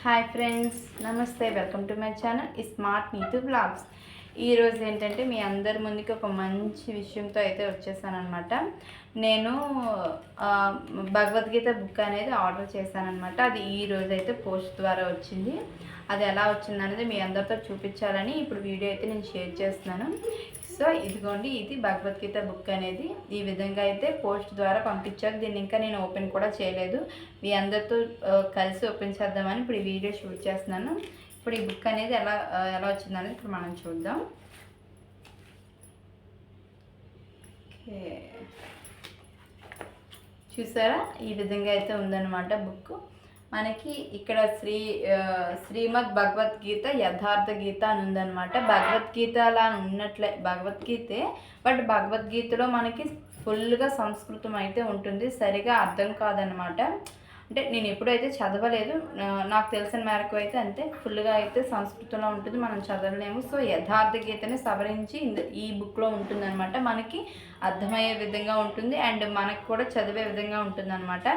Hi friends, నమస్తే. Welcome to my channel smart Neetu blogs. ఈరోజు ఏంటంటే మీ అందరి ముందుకి ఒక మంచి విషయంతో అయితే వచ్చేసానమాట. నేను భగవద్గీత బుక్ అనేది ఆర్డర్ చేశానమాట. అది ఈరోజు అయితే పోస్ట్ ద్వారా వచ్చింది. అది ఎలా వచ్చిందనేది మీ అందరితో చూపించాలని ఇప్పుడు వీడియో అయితే నేను షేర్ చేస్తున్నాను. సో ఇదిగోండి, ఇది భగవద్గీత బుక్ అనేది ఈ విధంగా అయితే పోస్ట్ ద్వారా పంపించారు. దీన్ని ఇంకా నేను ఓపెన్ కూడా చేయలేదు. మీ అందరితో కలిసి ఓపెన్ చేద్దామని ఇప్పుడు ఈ వీడియో షూట్ చేస్తున్నాను. ఇప్పుడు ఈ బుక్ అనేది ఎలా వచ్చిందనేది ఇప్పుడు మనం చూద్దాం. చూసారా, ఈ విధంగా అయితే ఉందన్నమాట బుక్. మనకి ఇక్కడ శ్రీమద్ భగవద్గీత యథార్థ గీత అని ఉందన్నమాట. భగవద్గీత అలా ఉన్నట్లే భగవద్గీతే, బట్ భగవద్గీతలో మనకి ఫుల్గా సంస్కృతం అయితే ఉంటుంది. సరిగా అర్థం కాదనమాట. అంటే నేను ఎప్పుడైతే చదవలేదు, నాకు తెలిసిన మేరకు అయితే అంతే. ఫుల్గా అయితే సంస్కృతంలో ఉంటుంది, మనం చదవలేము. సో యథార్థ గీతని సవరించి ఈ బుక్లో ఉంటుందన్నమాట. మనకి అర్థమయ్యే విధంగా ఉంటుంది అండ్ మనకు కూడా చదివే విధంగా ఉంటుందన్నమాట.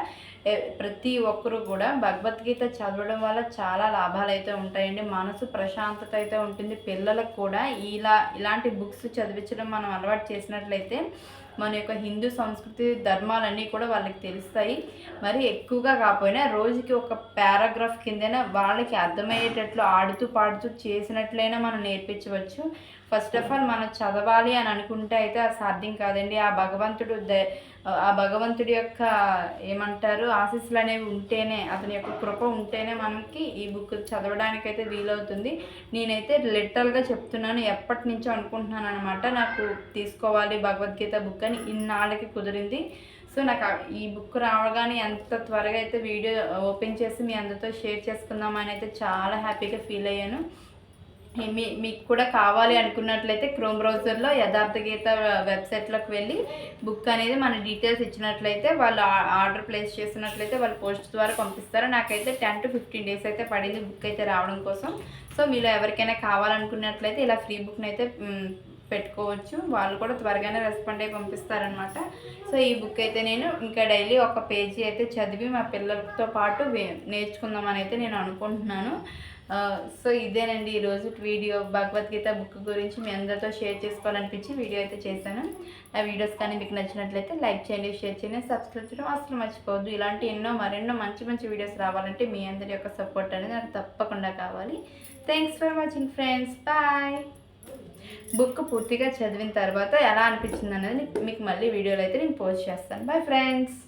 ప్రతి ఒక్కరు కూడా భగవద్గీత చదవడం వల్ల చాలా లాభాలు అయితే ఉంటాయండి. మనసు ప్రశాంతత అయితే ఉంటుంది. పిల్లలకు కూడా ఇలాంటి బుక్స్ చదివించడం మనం అలవాటు చేసినట్లయితే మన యొక్క హిందూ సంస్కృతి ధర్మాలన్నీ కూడా వాళ్ళకి తెలుస్తాయి. మరి ఎక్కువగా కాకపోయినా రోజుకి ఒక పారాగ్రాఫ్ కిందైనా వాళ్ళకి అర్థమయ్యేటట్లు ఆడుతూ పాడుతూ చేసినట్లయినా మనం నేర్పించవచ్చు. ఫస్ట్ ఆఫ్ ఆల్ మనం చదవాలి అని అనుకుంటే అయితే అది సాధ్యం కాదండి. ఆ భగవంతుడి యొక్క ఏమంటారు ఆశీస్సులు అనేవి ఉంటేనే, అతని యొక్క కృప ఉంటేనే మనకి ఈ బుక్ చదవడానికైతే వీలవుతుంది. నేనైతే లిటరల్గా చెప్తున్నాను, ఎప్పటి నుంచో అనుకుంటున్నాను అనమాట నాకు తీసుకోవాలి భగవద్గీత బుక్ అని. ఇన్నాళ్ళకి కుదిరింది. సో నాకు ఈ బుక్ రావగానే ఎంత త్వరగా అయితే వీడియో ఓపెన్ చేసి మీ అందరితో షేర్ చేసుకుందామని అయితే చాలా హ్యాపీగా ఫీల్ అయ్యాను. మీకు కూడా కావాలి అనుకున్నట్లయితే క్రోమ్ బ్రౌజర్లో యథార్థ గీత వెబ్సైట్లోకి వెళ్ళి బుక్ అనేది మన డీటెయిల్స్ ఇచ్చినట్లయితే వాళ్ళు ఆర్డర్ ప్లేస్ చేసినట్లయితే వాళ్ళు పోస్ట్ ద్వారా పంపిస్తారు. నాకైతే 10 to 15 days అయితే పడింది బుక్ అయితే రావడం కోసం. సో మీలో ఎవరికైనా కావాలనుకున్నట్లయితే ఇలా ఫ్రీ బుక్ని అయితే పెట్టుకోవచ్చు. వాళ్ళు కూడా త్వరగానే రెస్పాండ్ అయ్యి పంపిస్తారనమాట. సో ఈ బుక్ అయితే నేను ఇంకా డైలీ ఒక పేజీ అయితే చదివి మా పిల్లలతో పాటు నేర్చుకుందామని అయితే నేను అనుకుంటున్నాను. సో ఇదేనండి ఈరోజు వీడియో. భగవద్గీత బుక్ గురించి మీ అందరితో షేర్ చేసుకోవాలనిపించి వీడియో అయితే చేశాను. ఆ వీడియోస్ కానీ మీకు నచ్చినట్లయితే లైక్ చేయండి, షేర్ చేయండి, సబ్స్క్రైబ్ చేయడం అసలు మర్చిపోవద్దు. ఇలాంటి మరెన్నో మంచి వీడియోస్ రావాలంటే మీ అందరి యొక్క సపోర్ట్ అనేది నాకు తప్పకుండా కావాలి. Thanks for watching friends. Bye. Book పూర్తిగా చదివిన తర్వాత ఎలా అనిపించింది అనేది మీకు మళ్ళీ వీడియోలో అయితే నేను పోస్ట్ చేస్తాను. Bye friends.